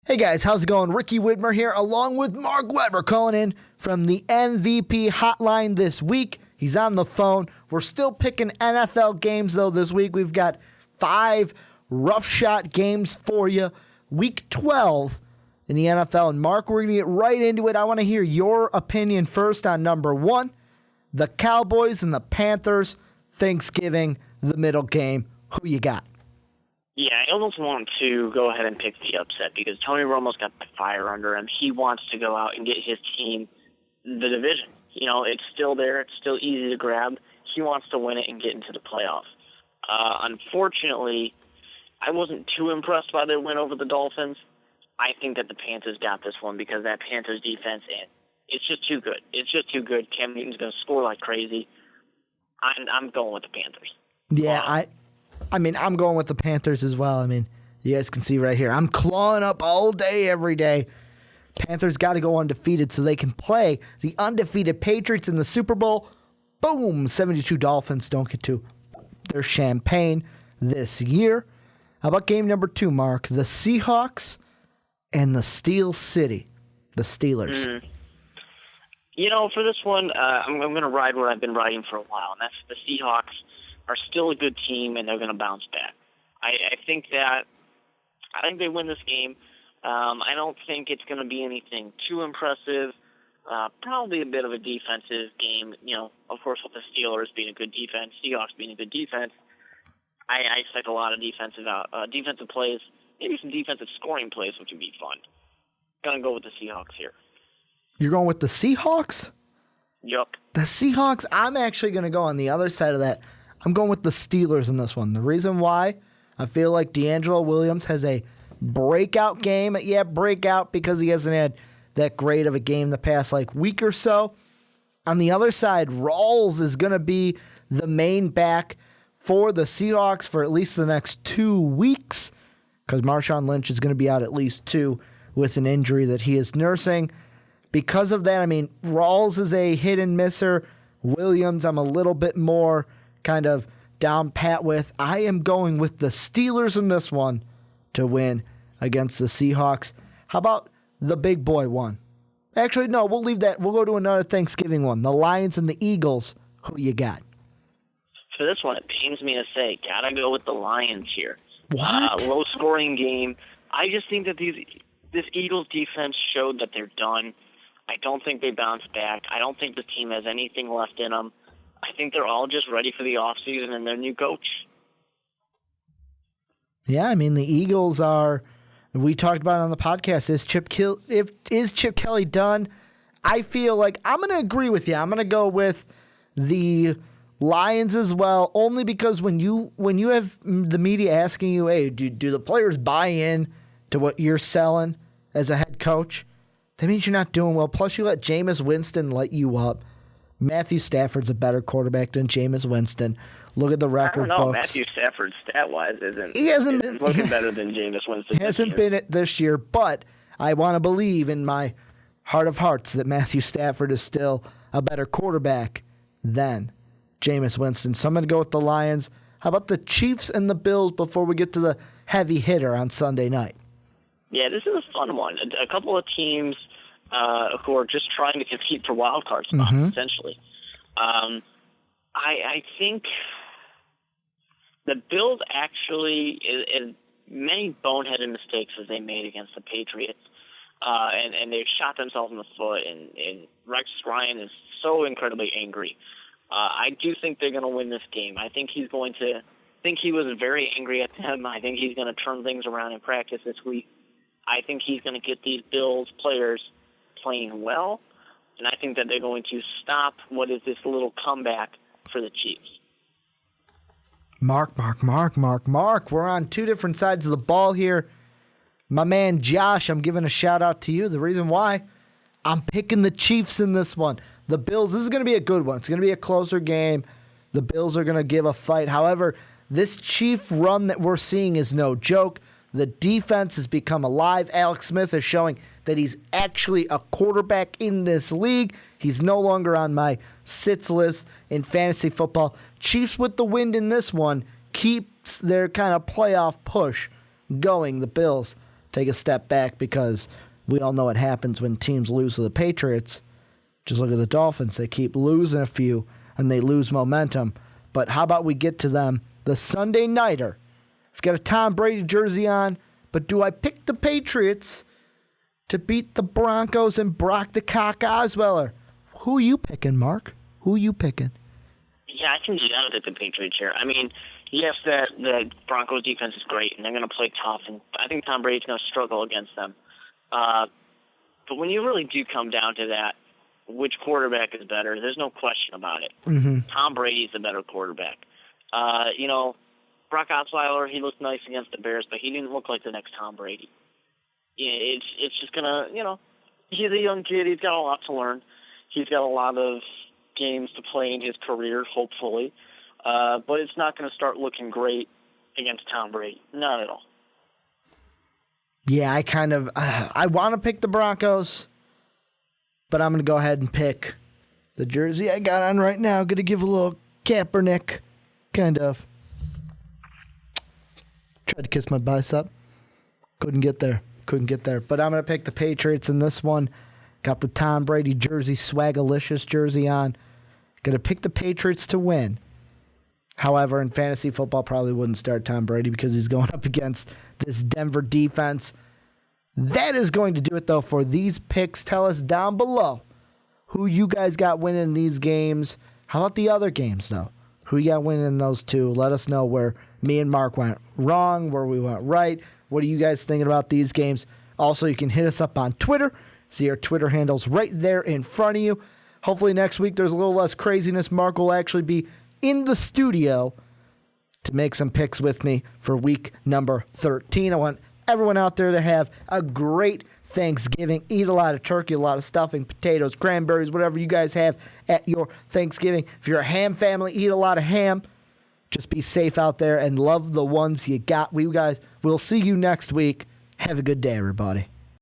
Hey guys, how's it going? Ricky Widmer here, along with Mark Weber, calling in from the MVP hotline this week. He's on the phone. We're still picking NFL games, though, this week. We've got 5 rough shot games for you. Week 12 in the NFL. And Mark, we're going to get right into it. I want to hear your opinion first on number 1, the Cowboys and the Panthers, Thanksgiving, the middle game. Who you got? Yeah, I almost want to go ahead and pick the upset because Tony Romo's got the fire under him. He wants to go out and get his team the division. You know, it's still there. It's still easy to grab. He wants to win it and get into the playoffs. Unfortunately, I wasn't too impressed by their win over the Dolphins. I think that the Panthers got this one because that Panthers defense, and it's just too good. It's just too good. Cam Newton's going to score like crazy. I'm going with the Panthers. Yeah, I'm going with the Panthers as well. I mean, you guys can see right here. I'm clawing up all day, every day. Panthers got to go undefeated so they can play the undefeated Patriots in the Super Bowl. Boom! 72 Dolphins don't get to their champagne this year. How about game number 2, Mark? The Seahawks and the Steel City, the Steelers. Mm-hmm. You know, for this one, I'm going to ride what I've been riding for a while, and that's the Seahawks are still a good team, and they're going to bounce back. I think they win this game. I don't think it's going to be anything too impressive. Probably a bit of a defensive game. You know, of course, with the Steelers being a good defense, Seahawks being a good defense, I expect a lot of defensive plays, maybe some defensive scoring plays, which would be fun. Going to go with the Seahawks here. You're going with the Seahawks? Yup. The Seahawks, I'm actually going to go on the other side of that. I'm going with the Steelers in this one. The reason why, I feel like D'Angelo Williams has a breakout game. Yeah, breakout because he hasn't had that great of a game the past week or so. On the other side, Rawls is going to be the main back for the Seahawks for at least the next 2 weeks because Marshawn Lynch is going to be out at least 2 with an injury that he is nursing. Because of that, I mean, Rawls is a hit and misser. Williams, I'm a little bit more kind of down pat with. I am going with the Steelers in this one to win against the Seahawks. How about the big boy one? Actually, no, we'll leave that. We'll go to another Thanksgiving one. The Lions and the Eagles. Who you got? For this one, it pains me to say, gotta go with the Lions here. What? Low-scoring game. I just think that this Eagles defense showed that they're done. I don't think they bounce back. I don't think the team has anything left in them. I think they're all just ready for the offseason and their new coach. Yeah, I mean, the Eagles are, we talked about it on the podcast, is Chip Kelly done? I feel like I'm going to agree with you. I'm going to go with the Lions as well, only because when you have the media asking you, hey, do the players buy in to what you're selling as a head coach? That means you're not doing well. Plus, you let Jameis Winston light you up. Matthew Stafford's a better quarterback than Jameis Winston. Look at the record books. I don't know. Matthew Stafford, stat-wise, isn't looking better than Jameis Winston. He hasn't been it this year, but I want to believe in my heart of hearts that Matthew Stafford is still a better quarterback than Jameis Winston. So I'm going to go with the Lions. How about the Chiefs and the Bills before we get to the heavy hitter on Sunday night? Yeah, this is a fun one. A couple of teams who are just trying to compete for wild card spots, essentially. I think the Bills actually, as many boneheaded mistakes as they made against the Patriots, and they've shot themselves in the foot, and Rex Ryan is so incredibly angry. I do think they're going to win this game. I think he was very angry at them. I think he's going to turn things around in practice this week. I think he's going to get these Bills players playing well, and I think that they're going to stop what is this little comeback for the Chiefs. Mark. We're on 2 different sides of the ball here. My man Josh, I'm giving a shout out to you. The reason why, I'm picking the Chiefs in this one. The Bills, this is going to be a good one. It's going to be a closer game. The Bills are going to give a fight. However, this Chief run that we're seeing is no joke. The defense has become alive. Alex Smith is showing that he's actually a quarterback in this league. He's no longer on my sits list in fantasy football. Chiefs with the wind in this one keeps their kind of playoff push going. The Bills take a step back because we all know what happens when teams lose to the Patriots. Just look at the Dolphins. They keep losing a few, and they lose momentum. But how about we get to them, the Sunday nighter? I've got a Tom Brady jersey on, but do I pick the Patriots to beat the Broncos and Brock the Cock Osweiler? Who are you picking, Mark? Who are you picking? Yeah, I can get out of the Patriots here. I mean, yes, the Broncos defense is great, and they're going to play tough, and I think Tom Brady's going to struggle against them. But when you really do come down to that, which quarterback is better, there's no question about it. Mm-hmm. Tom Brady's the better quarterback. Brock Osweiler, he looked nice against the Bears, but he didn't look like the next Tom Brady. It's just going to, he's a young kid. He's got a lot to learn. He's got a lot of games to play in his career, hopefully. But it's not going to start looking great against Tom Brady. Not at all. Yeah, I want to pick the Broncos, but I'm going to go ahead and pick the jersey I got on right now. Going to give a little Kaepernick, kind of. Tried to kiss my bicep. Couldn't get there. But I'm going to pick the Patriots in this one. Got the Tom Brady jersey, Swagalicious jersey on. Going to pick the Patriots to win. However, in fantasy football, probably wouldn't start Tom Brady because he's going up against this Denver defense. That is going to do it, though, for these picks. Tell us down below who you guys got winning these games. How about the other games, though? Who you got winning in those two? Let us know where me and Mark went wrong, where we went right. What are you guys thinking about these games? Also, you can hit us up on Twitter. See our Twitter handles right there in front of you. Hopefully next week there's a little less craziness. Mark will actually be in the studio to make some picks with me for week number 13. I want everyone out there to have a great Thanksgiving. Eat a lot of turkey, a lot of stuffing, potatoes, cranberries, whatever you guys have at your Thanksgiving. If you're a ham family, eat a lot of ham. Just be safe out there and love the ones you got. We'll see you next week. Have a good day, everybody.